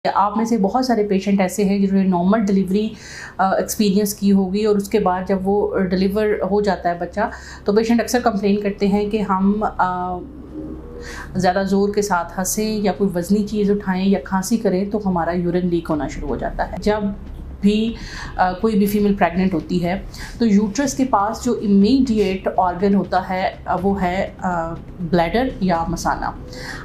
आप में से बहुत सारे पेशेंट ऐसे हैं जिन्होंने नॉर्मल डिलीवरी एक्सपीरियंस की होगी और उसके बाद जब वो डिलीवर हो जाता है बच्चा, तो पेशेंट अक्सर कंप्लेन करते हैं कि हम ज़्यादा ज़ोर के साथ हंसें या कोई वज़नी चीज़ उठाएं या खांसी करें तो हमारा यूरिन लीक होना शुरू हो जाता है। जब भी कोई भी फीमेल प्रेग्नेंट होती है तो यूट्रस के पास जो इमीडिएट ऑर्गन होता है वो है ब्लैडर या मसाना।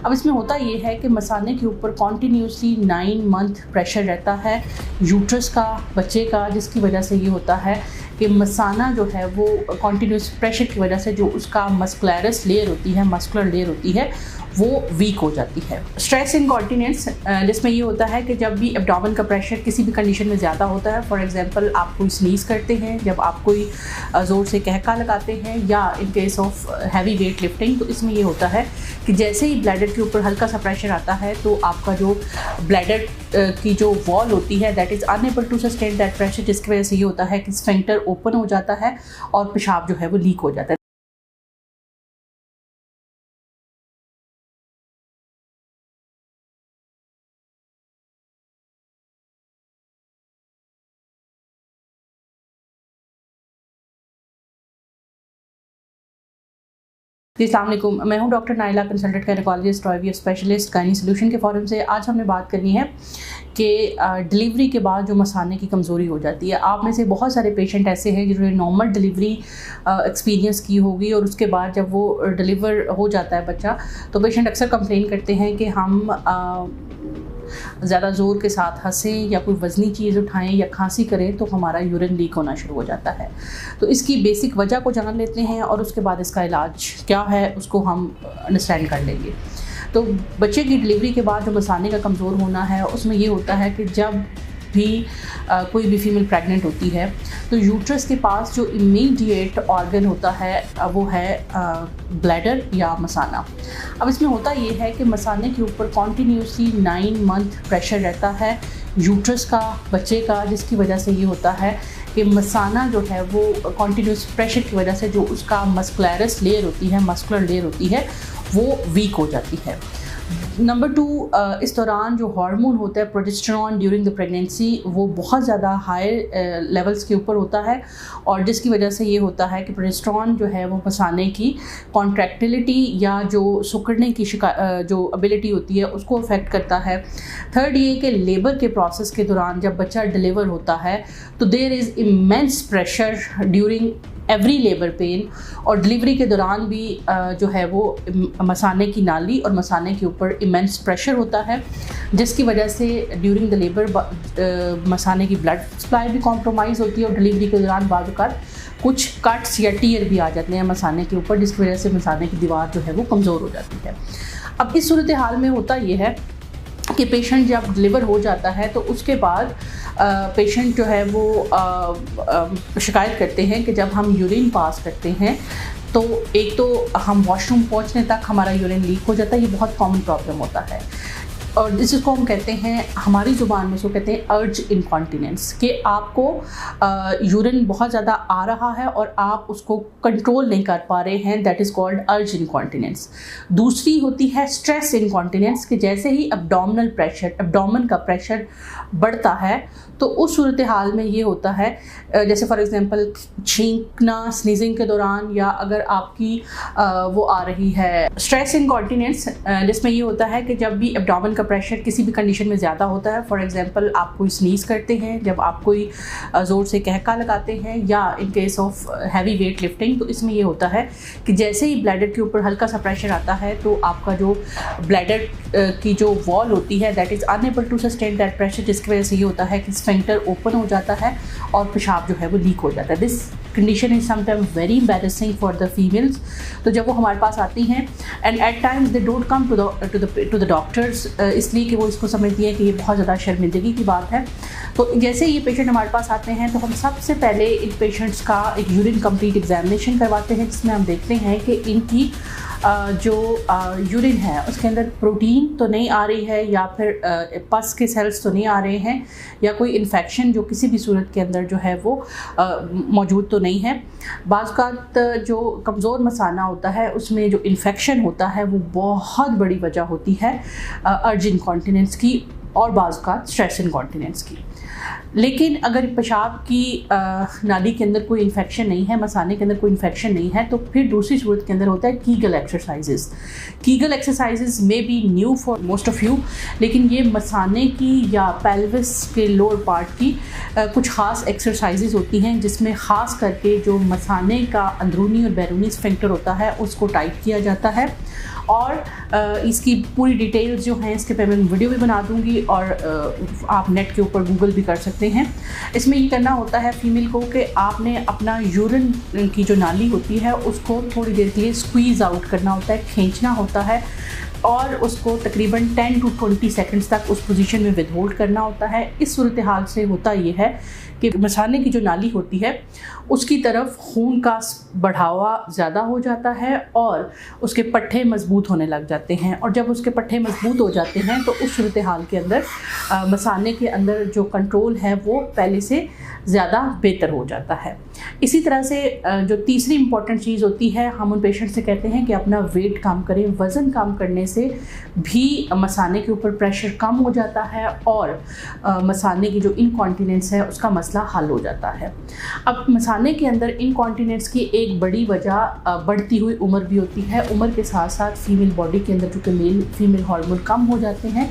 अब इसमें होता ये है कि मसाने के ऊपर कॉन्टीन्यूसली 9 मंथ प्रेशर रहता है यूट्रस का, बच्चे का, जिसकी वजह से ये होता है कि मसाना जो है वो कॉन्टीन्यूस प्रेशर की वजह से जो उसका मस्कुलरस लेयर होती है, मस्कुलर लेयर होती है, वो वीक हो जाती है। स्ट्रेस इनकॉन्टिनेंस जिसमें ये होता है कि जब भी एब्डोमेन का प्रेशर किसी भी कंडीशन में ज़्यादा होता है, फॉर एग्जांपल आप कोई स्नीज़ करते हैं, जब आप कोई ज़ोर से कहका लगाते हैं या in case of heavy weight lifting, तो इसमें ये होता है कि जैसे ही ब्लैडर के ऊपर हल्का सा प्रेशर आता है तो आपका जो ब्लैडर की जो वॉल होती है that is unable to sustain that pressure, जिसकी वजह से ये होता है कि स्फिंक्टर ओपन हो जाता है और पेशाब जो है वो लीक हो जाता है। जी, अस्सलाम वालेकुम। मैं हूं doctor Naila, consultant gynaecologist, IVF specialist, gynae solution के फोरम से। आज हमने बात करनी है कि डिलीवरी के बाद जो मसाने की कमज़ोरी हो जाती है। आप में से बहुत सारे पेशेंट ऐसे हैं जिन्होंने नॉर्मल डिलीवरी एक्सपीरियंस की होगी और उसके बाद जब वो डिलीवर हो जाता है बच्चा, तो पेशेंट अक्सर कंप्लेन करते हैं कि हम ज़्यादा ज़ोर के साथ हंसें या कोई वज़नी चीज़ उठाएं या खांसी करें तो हमारा यूरिन लीक होना शुरू हो जाता है। तो इसकी बेसिक वजह को जान लेते हैं और उसके बाद इसका इलाज क्या है उसको हम अंडरस्टैंड कर लेंगे। तो बच्चे की डिलीवरी के बाद जो मसाने का कमज़ोर होना है उसमें ये होता है कि जब भी कोई भी फीमेल प्रेग्नेंट होती है तो यूट्रस के पास जो इमीडिएट ऑर्गन होता है वो है ब्लैडर या मसाना। अब इसमें होता ये है कि मसाने के ऊपर कॉन्टीन्यूसली 9 मंथ प्रेशर रहता है यूट्रस का, बच्चे का, जिसकी वजह से ये होता है कि मसाना जो है वो कॉन्टीन्यूस प्रेशर की वजह से जो उसका मस्कुलरस लेयर होती है, मस्कुलर लेयर होती है, वो वीक हो जाती है। नंबर 2, इस दौरान जो हार्मोन होता है प्रोजेस्टेरॉन ड्यूरिंग द प्रेगनेंसी वो बहुत ज़्यादा हाई लेवल्स के ऊपर होता है और जिसकी वजह से ये होता है कि प्रोजेस्टेरॉन जो है वो मसाने की कॉन्ट्रैक्टिलिटी या जो सुकड़ने की जो एबिलिटी होती है उसको अफेक्ट करता है। थर्ड ये कि लेबर के प्रोसेस के दौरान जब बच्चा डिलीवर होता है तो there is immense pressure during every labour pain, और डिलीवरी के दौरान भी जो है वो मसाने की नाली और मसाने के ऊपर इमेंस प्रेशर होता है, जिसकी वजह से ड्यूरिंग द लेबर मसाने की ब्लड सप्लाई भी कॉम्प्रोमाइज़ होती है और डिलीवरी के दौरान बाद वक़्त कुछ कट्स या टीयर भी आ जाते हैं मसाने के ऊपर, जिसकी वजह से मसाने की दीवार जो है वो कमज़ोर हो जाती है। अब इस सूरत हाल में होता ये है कि पेशेंट जब डिलीवर हो जाता है तो उसके बाद पेशेंट जो है वो शिकायत करते हैं कि जब हम यूरिन पास करते हैं तो एक तो हम वॉशरूम पहुंचने तक हमारा यूरिन लीक हो जाता है। ये बहुत कॉमन प्रॉब्लम होता है और जिसको हम कहते हैं, हमारी ज़ुबान में इसको कहते हैं अर्ज इनकॉन्टिनेंस, कि आपको यूरिन बहुत ज़्यादा आ रहा है और आप उसको कंट्रोल नहीं कर पा रहे हैं, दैट इज़ कॉल्ड अर्ज इनकॉन्टिनेंस। दूसरी होती है स्ट्रेस इनकॉन्टिनेंस, कि जैसे ही एब्डोमिनल प्रेशर, एब्डोमेन का प्रेशर बढ़ता है तो उस सूरत हाल में ये होता है, जैसे फॉर एग्जांपल छींकना स्नीजिंग के दौरान, या अगर आपकी वो आ रही है स्ट्रेस इनकॉन्टिनेंस जिसमें ये होता है कि जब भी एब्डोमेन का प्रेशर किसी भी कंडीशन में ज़्यादा होता है, फॉर एग्जांपल आप कोई स्नीज़ करते हैं, जब आप कोई ज़ोर से कहका लगाते हैं या in case of heavy weight lifting, तो इसमें ये होता है कि जैसे ही ब्लैडर के ऊपर हल्का सा प्रेशर आता है तो आपका जो ब्लैडर की जो वॉल होती है that is unable to sustain that pressure, जिसकी वजह से ये होता है कि स्फिंक्टर ओपन हो जाता है और पेशाब जो है वो लीक हो जाता है। This condition is sometime very embarrassing for the females. तो जब वो हमारे पास आती हैं and at times they don't come to the doctors, इसलिए कि वो इसको समझती है कि ये बहुत ज़्यादा शर्मिंदगी की बात है। तो जैसे ये पेशेंट हमारे पास आते हैं तो हम सबसे पहले इन पेशेंट्स का एक यूरिन कंप्लीट एग्जामिनेशन करवाते हैं, जिसमें हम देखते हैं कि इनकी जो यूरिन है उसके अंदर प्रोटीन तो नहीं आ रही है, या फिर पस के सेल्स तो नहीं आ रहे हैं, या कोई इन्फेक्शन जो किसी भी सूरत के अंदर जो है वो मौजूद तो नहीं है। बाज़ जो कमज़ोर मसाना होता है उसमें जो इन्फेक्शन होता है वो बहुत बड़ी वजह होती है अर्ज इनकॉन्टिनेंस की। और बाज़ का स्ट्रेस इनकॉन्टिनेंस की। लेकिन अगर पेशाब की नाली के अंदर कोई इन्फेक्शन नहीं है, मसाने के अंदर कोई इन्फेक्शन नहीं है, तो फिर दूसरी सूरत के अंदर होता है कीगल एक्सरसाइजेस। कीगल एक्सरसाइजेस में be new for most of you, लेकिन ये मसाने की या पेल्विस के लोअर पार्ट की कुछ ख़ास एक्सरसाइजेस होती हैं, जिसमें ख़ास करके जो मसाने का अंदरूनी और बैरूनी स्फिंक्टर होता है उसको टाइट किया जाता है। और इसकी पूरी डिटेल्स जो हैं इसके पे मैं वीडियो भी बना दूंगी, और आप नेट के ऊपर गूगल भी कर सकते हैं। इसमें ये करना होता है फीमेल को कि आपने अपना यूरिन की जो नाली होती है उसको थोड़ी देर के लिए स्क्वीज़ आउट करना होता है, खींचना होता है, और उसको तकरीबन 10 to 20 सेकंड्स तक उस पोजीशन में विदहोल्ड करना होता है। इस सूरत हाल से होता ये है कि मसाने की जो नाली होती है उसकी तरफ खून का बढ़ावा ज़्यादा हो जाता है और उसके पट्टे मजबूत होने लग जाते हैं, और जब उसके पट्टे मजबूत हो जाते हैं तो उस सूरत हाल के अंदर मसाने के अंदर जो कंट्रोल है वो पहले से ज़्यादा बेहतर हो जाता है। इसी तरह से जो तीसरी इम्पॉर्टेंट चीज़ होती है, हम उन पेशेंट से कहते हैं कि अपना वेट कम करें। वज़न कम करने से भी मसाने के ऊपर प्रेशर कम हो जाता है और मसाने की जो इनकॉन्टिनेंस है उसका मसला हल हो जाता है। अब मसाने के अंदर इनकॉन्टिनेंस की एक बड़ी वजह बढ़ती हुई उम्र भी होती है। उम्र के साथ साथ फीमेल बॉडी के अंदर चूँकि मेल फीमेल हार्मोन कम हो जाते हैं,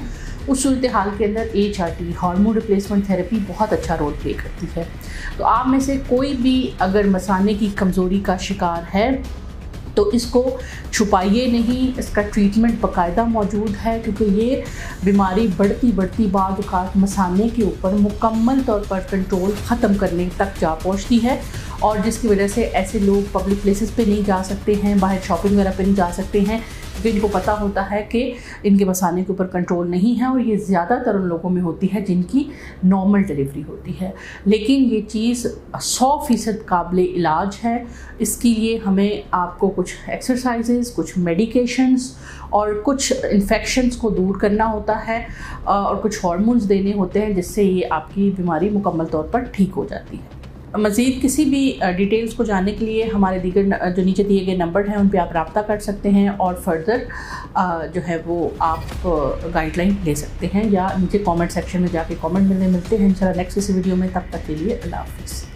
उस सूरत हाल के अंदर HRT हार्मोन रिप्लेसमेंट थेरेपी बहुत अच्छा रोल प्ले करती है। तो आप में से कोई भी अगर मसाने की कमज़ोरी का शिकार है तो इसको छुपाइए नहीं, इसका ट्रीटमेंट बाकायदा मौजूद है, क्योंकि ये बीमारी बढ़ती बाद औक़ात मसाने के ऊपर मुकम्मल तौर पर कंट्रोल ख़त्म करने तक जा पहुँचती है, और जिसकी वजह से ऐसे लोग पब्लिक प्लेसेस पे नहीं जा सकते हैं, बाहर शॉपिंग वगैरह पे नहीं जा सकते हैं, क्योंकि इनको पता होता है कि इनके मसाने के ऊपर कंट्रोल नहीं है। और ये ज़्यादातर उन लोगों में होती है जिनकी नॉर्मल डिलीवरी होती है। लेकिन ये चीज़ 100% काबिल इलाज है। इसके लिए हमें आपको कुछ एक्सरसाइजेस, कुछ मेडिकेशंस और कुछ इन्फेक्शंस को दूर करना होता है, और कुछ हार्मोन्स देने होते हैं, जिससे ये आपकी बीमारी मुकम्मल तौर पर ठीक हो जाती है। मज़ीद किसी भी डिटेल्स को जानने के लिए हमारे दीगर जो नीचे दिए गए नंबर हैं उन पे आप रब्ता कर सकते हैं, और फर्दर जो है वो आप गाइडलाइन ले सकते हैं, या नीचे कमेंट सेक्शन में जाके कमेंट मिलते हैं इंशाल्लाह नेक्स्ट किसी वीडियो में। तब तक के लिए अल्लाह हाफ़िज़।